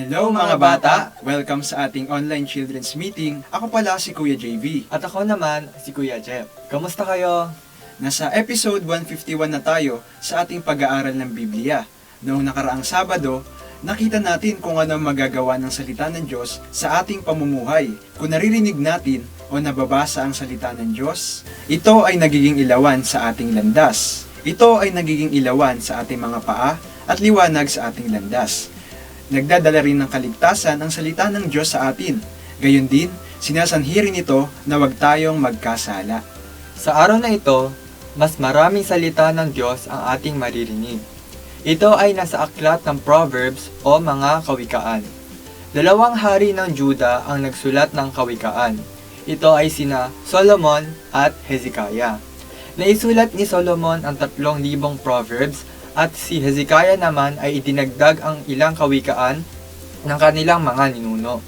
Hello mga bata! Welcome sa ating online children's meeting. Ako pala si Kuya JV. At ako naman, si Kuya Jeff. Kamusta kayo? Nasa episode 151 na tayo sa ating pag-aaral ng Biblia. Noong nakaraang Sabado, nakita natin kung ano magagawa ng salita ng Diyos sa ating pamumuhay. Kung naririnig natin o nababasa ang salita ng Diyos, ito ay nagiging ilawan sa ating landas. Ito ay nagiging ilawan sa ating mga paa at liwanag sa ating landas. Nagdadala rin ng kaligtasan ang salita ng Diyos sa atin. Gayon din, sinasanhi rin ito na huwag tayong magkasala. Sa araw na ito, mas maraming salita ng Diyos ang ating maririnig. Ito ay nasa aklat ng Proverbs o mga kawikaan. Dalawang hari ng Juda ang nagsulat ng kawikaan. Ito ay sina Solomon at Hezekiah. Naisulat ni Solomon ang 3,000 Proverbs at si Hezekiah naman ay idinagdag ang ilang kawikaan ng kanilang mga ninuno.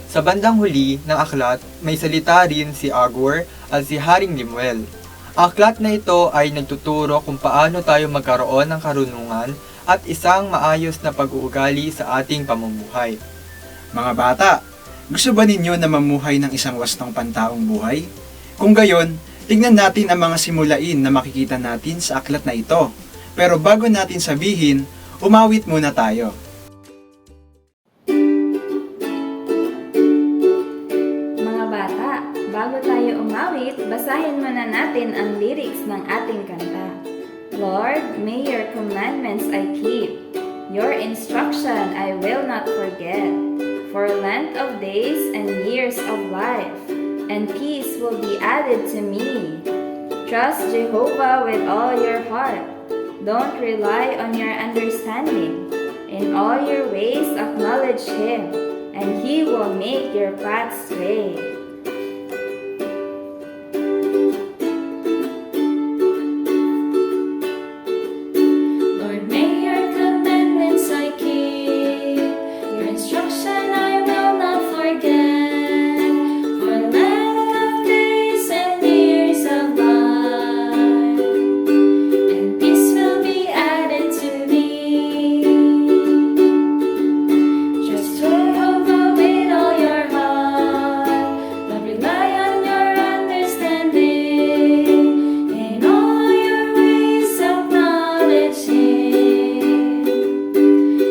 Sa bandang huli ng aklat, may salita rin si Agur at si Haring Lemuel. Ang aklat na ito ay nagtuturo kung paano tayo magkaroon ng karunungan at isang maayos na pag-uugali sa ating pamumuhay. Mga bata, gusto ba ninyo na mamuhay ng isang wastong pantaong buhay? Kung gayon, tingnan natin ang mga simulain na makikita natin sa aklat na ito. Pero bago natin sabihin, umawit muna tayo. Mga bata, bago tayo umawit, basahin muna natin ang lyrics ng ating kanta. Lord, may your commandments I keep. Your instruction I will not forget. For length of days and years of life, and peace will be added to me. Trust Jehovah with all your heart. Don't rely on your understanding. In all your ways acknowledge Him, and He will make your paths straight. Lord, may your commandments I keep. Your instruction I will not forget. For length of days and years of life, and peace will be added to me. Just Jehovah with all your heart. Don't rely on your understanding. In all your ways acknowledge Him,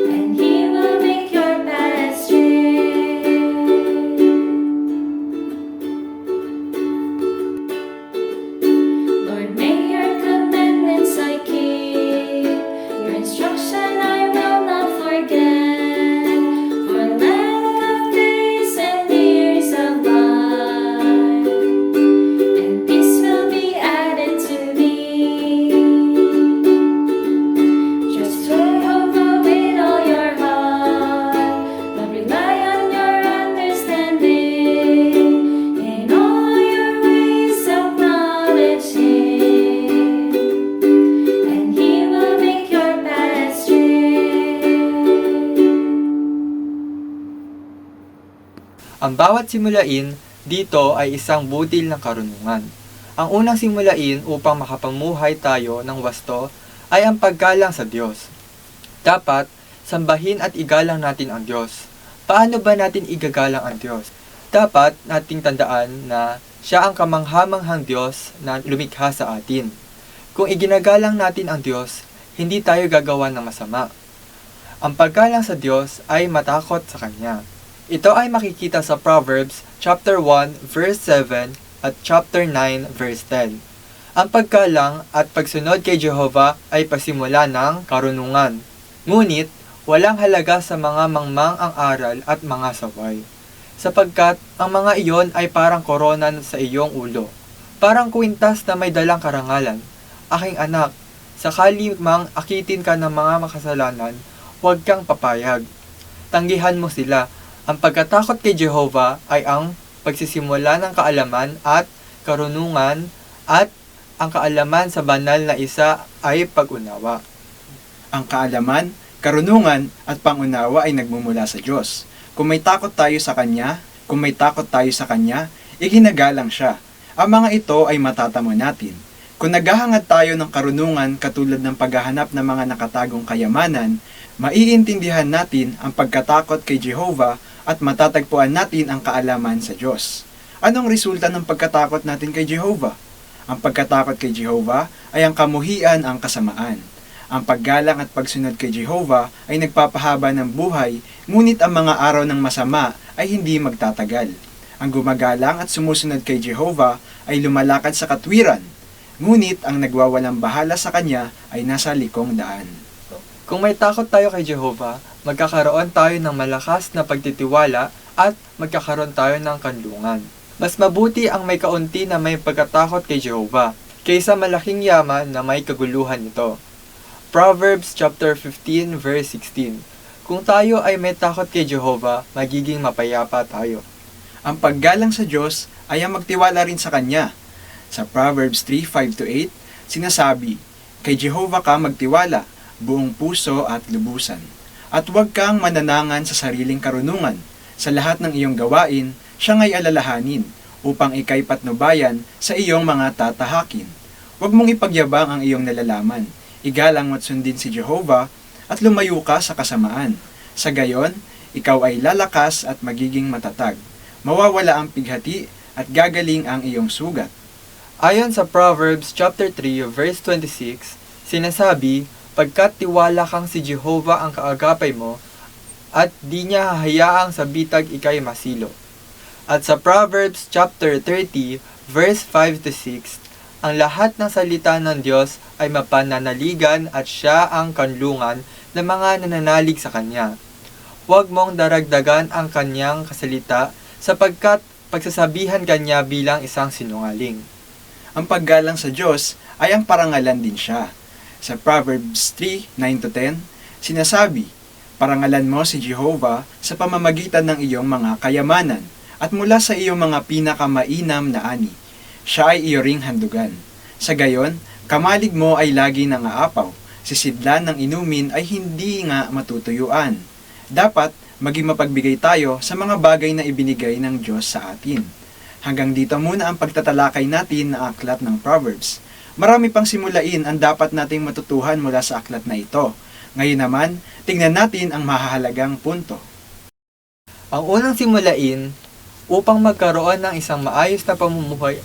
and He will make your path straight. Lord, may your commandments I keep. Your instruction I will not forget. For length of days and years of life, and peace will be added to me. Just Jehovah with all your heart. Don't rely on your understanding. In all your ways acknowledge Him, and He will make your path straight. Ang bawat simulain dito ay isang butil ng karunungan. Ang unang simulain upang makapamuhay tayo ng wasto ay ang paggalang sa Diyos. Dapat sambahin at igalang natin ang Diyos. Paano ba natin igagalang ang Diyos? Dapat nating tandaan na Siya ang kamanghamanghang Diyos na lumikha sa atin. Kung iginagalang natin ang Diyos, hindi tayo gagawa ng masama. Ang paggalang sa Diyos ay matakot sa Kanya. Ito ay makikita sa Proverbs chapter 1 verse 7 at chapter 9 verse 10. Ang paggalang at pagsunod kay Jehovah ay pasimula ng karunungan. Ngunit, walang halaga sa mga mangmang ang aral at mga saway. Sapagkat ang mga iyon ay parang korona sa iyong ulo. Parang kwintas na may dalang karangalan. Aking anak, sakali mang akitin ka ng mga makasalanan, huwag kang papayag. Tanggihan mo sila. Ang pagkatakot kay Jehovah ay ang pagsisimula ng kaalaman at karunungan, at ang kaalaman sa banal na isa ay pag-unawa. Ang kaalaman, karunungan at pangunawa ay nagmumula sa Diyos. Kung may takot tayo sa Kanya, iginagalang siya. Ang mga ito ay matatamo natin. Kung naghahangad tayo ng karunungan katulad ng paghahanap ng mga nakatagong kayamanan, maiintindihan natin ang pagkatakot kay Jehovah at matatagpuan natin ang kaalaman sa Diyos. Anong resulta ng pagkatakot natin kay Jehovah? Ang pagkatakot kay Jehovah ay ang kamuhian ang kasamaan. Ang paggalang at pagsunod kay Jehovah ay nagpapahaba ng buhay, ngunit ang mga araw ng masama ay hindi magtatagal. Ang gumagalang at sumusunod kay Jehovah ay lumalakad sa katwiran, ngunit ang nagwawalang bahala sa kanya ay nasa likong daan. Kung may takot tayo kay Jehovah, magkakaroon tayo ng malakas na pagtitiwala at magkakaroon tayo ng kanlungan. Mas mabuti ang may kaunti na may pagkatakot kay Jehovah, kaysa malaking yaman na may kaguluhan nito. Proverbs chapter 15 verse 16. Kung tayo ay may takot kay Jehovah, magiging mapayapa tayo. Ang paggalang sa Diyos ay ang magtiwala rin sa Kanya. Sa Proverbs 3:5-8, sinasabi, "Kay Jehovah ka magtiwala, buong puso at lubusan. At huwag kang mananangan sa sariling karunungan. Sa lahat ng iyong gawain, siya nga'y alalahanin, upang ika'y patnubayan sa iyong mga tatahakin. Huwag mong ipagyabang ang iyong nalalaman. Igalang mo't sundin si Jehovah at lumayo ka sa kasamaan. Sa gayon, ikaw ay lalakas at magiging matatag. Mawawala ang pighati at gagaling ang iyong sugat." Ayon sa Proverbs chapter 3 verse 26, sinasabi, "Pagkat tiwala kang si Jehovah ang kaagapay mo, at di niya hahayaang sa bitag ikay masilo." At sa Proverbs chapter 30 verse 5-6, ang lahat ng salita ng Diyos ay mapananaligan at siya ang kanlungan ng mga nananalig sa Kanya. Huwag mong daragdagan ang Kanyang kasalita sapagkat pagsasabihan Kanya bilang isang sinungaling. Ang paggalang sa Diyos ay ang parangalan din siya. Sa Proverbs 3:9-10, sinasabi, "Parangalan mo si Jehovah sa pamamagitan ng iyong mga kayamanan at mula sa iyong mga pinakamainam na ani. Siya ay iyo ring handugan. Sa gayon, kamalig mo ay lagi nangaapaw. Sisidlan ng inumin ay hindi nga matutuyuan." Dapat maging mapagbigay tayo sa mga bagay na ibinigay ng Diyos sa atin. Hanggang dito muna ang pagtatalakay natin na aklat ng Proverbs. Marami pang simulain ang dapat nating matutuhan mula sa aklat na ito. Ngayon naman, tingnan natin ang mahahalagang punto. Ang unang simulain upang magkaroon ng isang maayos na pamumuhay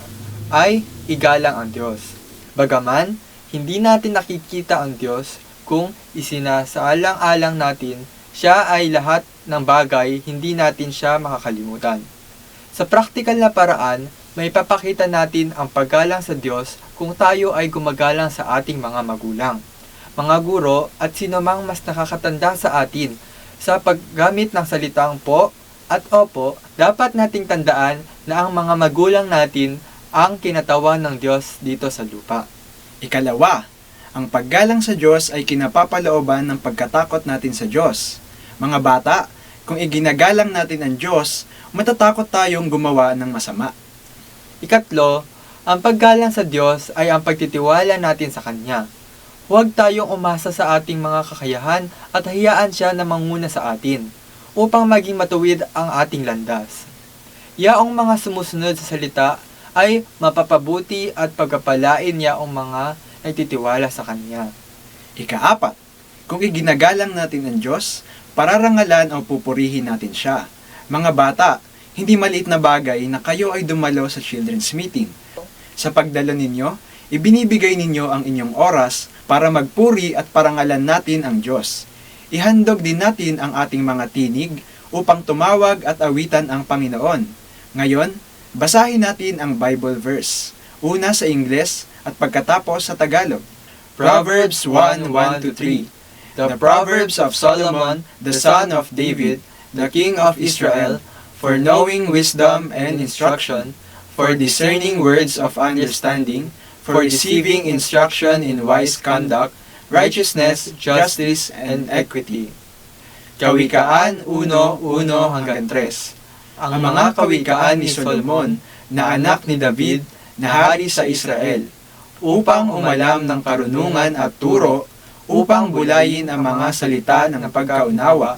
ay igalang ang Diyos. Bagaman, hindi natin nakikita ang Diyos kung isinasaalang-alang natin, siya ay lahat ng bagay, hindi natin siya makakalimutan. Sa praktikal na paraan, may papakita natin ang paggalang sa Diyos kung tayo ay gumagalang sa ating mga magulang, mga guro at sino mang mas nakakatanda sa atin. Sa paggamit ng salitang po at opo, dapat nating tandaan na ang mga magulang natin ang kinatawan ng Diyos dito sa lupa. Ikalawa, ang paggalang sa Diyos ay kinapapalooban ng pagkatakot natin sa Diyos. Mga bata, kung iginagalang natin ang Diyos, matatakot tayong gumawa ng masama. Ikatlo, ang paggalang sa Diyos ay ang pagtitiwala natin sa Kanya. Huwag tayong umasa sa ating mga kakayahan at hayaan siya na manguna sa atin, upang maging matuwid ang ating landas. Yaong mga sumusunod sa salita ay mapapabuti at pagpapalain yaong mga nagtitiwala sa Kanya. Ikaapat, kung iginagalang natin ang Diyos, pararangalan o pupurihin natin siya. Mga bata, hindi maliit na bagay na kayo ay dumalo sa children's meeting. Sa pagdalo ninyo, ibinibigay ninyo ang inyong oras para magpuri at parangalan natin ang Diyos. Ihandog din natin ang ating mga tinig upang tumawag at awitan ang Panginoon. Ngayon, Basahin natin ang Bible verse. Una sa Ingles at pagkatapos sa Tagalog. Proverbs 1:1-3. The Proverbs of Solomon, the son of David, the king of Israel, for knowing wisdom and instruction, for discerning words of understanding, for receiving instruction in wise conduct, righteousness, justice, and equity. Kawikaan 1:1-3. Ang mga kawikaan ni Solomon, na anak ni David, na hari sa Israel, upang umalam ng karunungan at turo, upang bulayin ang mga salita ng pagkaunawa,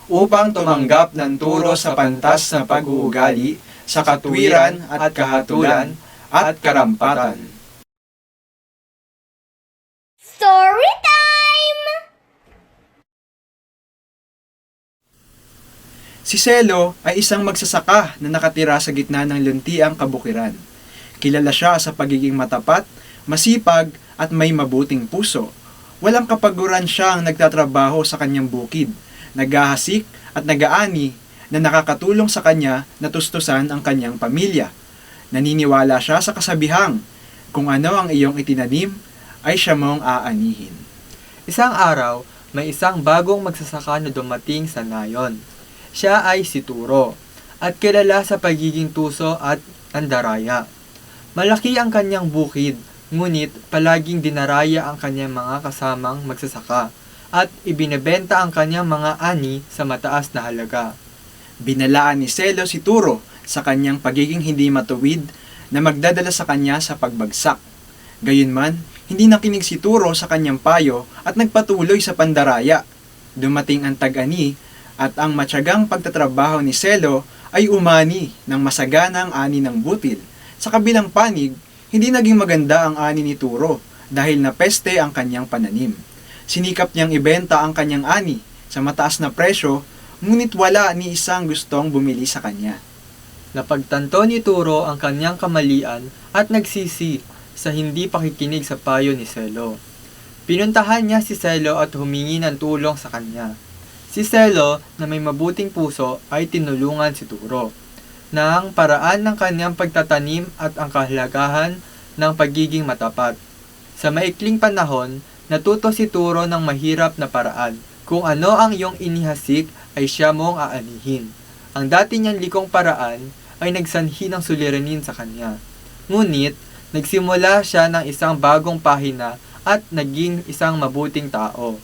upang tumanggap ng turo sa pantas na pag-uugali, sa katwiran at kahatulan, at karampatan. Story time! Si Selo ay isang magsasaka na nakatira sa gitna ng luntiang kabukiran. Kilala siya sa pagiging matapat, masipag at may mabuting puso. Walang kapaguran siyang nagtatrabaho sa kanyang bukid, naghahasik at nagaani na nakakatulong sa kanya na tustusan ang kanyang pamilya. Naniniwala siya sa kasabihang, kung ano ang iyong itinanim, ay siya mong aanihin. Isang araw, may isang bagong magsasaka na dumating sa nayon. Siya ay si Turo, at kilala sa pagiging tuso at andaraya. Malaki ang kanyang bukid, ngunit palaging dinaraya ang kanyang mga kasamang magsasaka at ibinebenta ang kanyang mga ani sa mataas na halaga. Binalaan ni Selo si Turo sa kanyang pagiging hindi matuwid na magdadala sa kanya sa pagbagsak. Gayunman, hindi nakinig si Turo sa kanyang payo at nagpatuloy sa pandaraya. Dumating ang tag-ani at ang matyagang pagtatrabaho ni Selo ay umani ng masaganang ani ng butil. Sa kabilang panig, hindi naging maganda ang ani ni Turo dahil napeste ang kanyang pananim. Sinikap niyang ibenta ang kanyang ani sa mataas na presyo, ngunit wala ni isang gustong bumili sa kanya. Napagtanto ni Turo ang kanyang kamalian at nagsisi sa hindi pakikinig sa payo ni Selo. Pinuntahan niya si Selo at humingi ng tulong sa kanya. Si Selo, na may mabuting puso, ay tinulungan si Turo ng paraan ng kanyang pagtatanim at ang kahalagahan ng pagiging matapat. Sa maikling panahon, natuto si Turo ng mahirap na paraan. Kung ano ang iyong inihasik ay siya mong aanihin. Ang dati niyang likong paraan ay nagsanhi ng suliranin sa kanya. Ngunit, nagsimula siya ng isang bagong pahina at naging isang mabuting tao.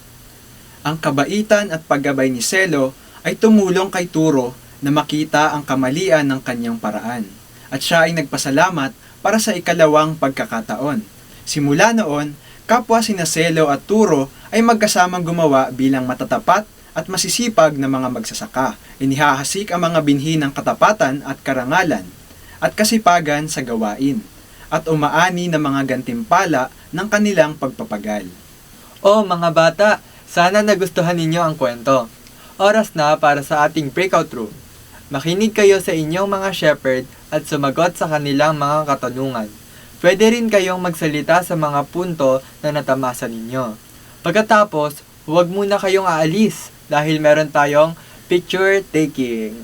Ang kabaitan at paggabay ni Selo ay tumulong kay Turo na makita ang kamalian ng kanyang paraan. At siya ay nagpasalamat para sa ikalawang pagkakataon. Simula noon, kapwa sina Selo at Turo ay magkasamang gumawa bilang matatapat at masisipag na mga magsasaka. Inihahasik ang mga binhi ng katapatan at karangalan at kasipagan sa gawain at umaani ng mga gantimpala ng kanilang pagpapagal. O mga bata, sana nagustuhan ninyo ang kwento. Oras na para sa ating breakout room. Makinig kayo sa inyong mga shepherd at sumagot sa kanilang mga katanungan. Pwede rin kayong magsalita sa mga punto na natamasa ninyo. Pagkatapos, huwag muna kayong aalis dahil meron tayong picture taking.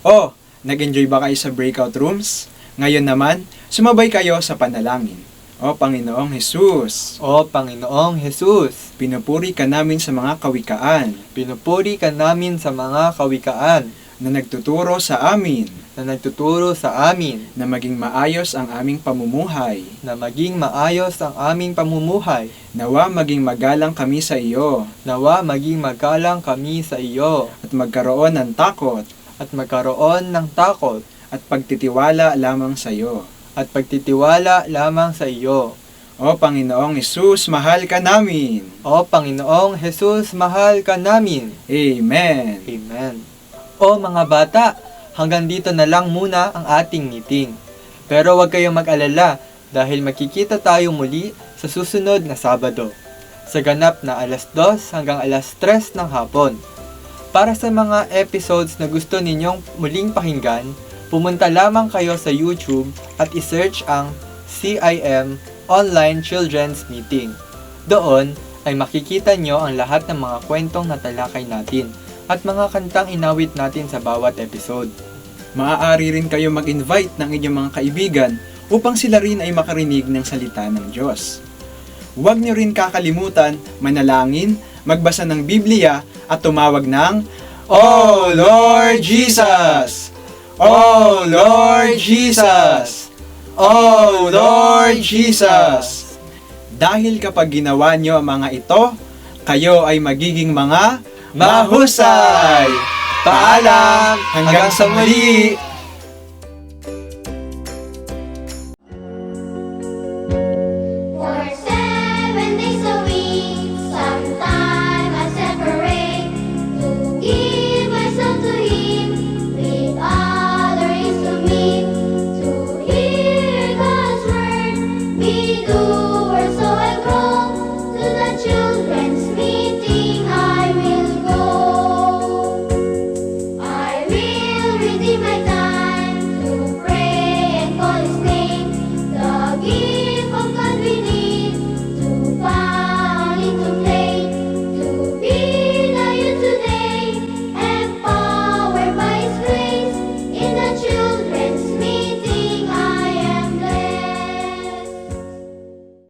Oh, nag-enjoy ba kayo sa breakout rooms? Ngayon naman, sumabay kayo sa panalangin. O Panginoong Hesus, O Panginoong Jesus, pinupuri ka namin sa mga kawikaan pinupuri ka namin sa mga kawikaan na nagtuturo sa amin na nagtuturo sa amin na maging maayos ang aming pamumuhay. na maging maayos ang aming pamumuhay. Nawa maging magalang kami sa iyo Nawa maging magalang kami sa iyo at magkaroon ng takot at magkaroon ng takot at pagtitiwala lamang sa iyo. at pagtitiwala lamang sa iyo. O Panginoong Hesus, mahal ka namin. O Panginoong Jesus, mahal ka namin. Amen. Amen. O mga bata, hanggang dito na lang muna ang ating meeting. Pero huwag kayong mag-alala dahil makikita tayo muli sa susunod na Sabado, sa ganap na 2:00 hanggang 3:00 ng hapon. Para sa mga episodes na gusto ninyong muling pakinggan, pumunta lamang kayo sa YouTube at isearch ang CIM Online Children's Meeting. Doon ay makikita nyo ang lahat ng mga kwentong natalakay natin. at mga kantang inawit natin sa bawat episode. Maaari rin kayo mag-invite ng inyong mga kaibigan upang sila rin ay makarinig ng salita ng Diyos. Huwag niyo rin kakalimutan manalangin, magbasa ng Biblia at tumawag ng "Oh Lord Jesus! Oh Lord Jesus! Oh Lord Jesus!" Dahil kapag ginawa niyo ang mga ito, kayo ay magiging mga mahusay! Paalam! Hanggang sa muli!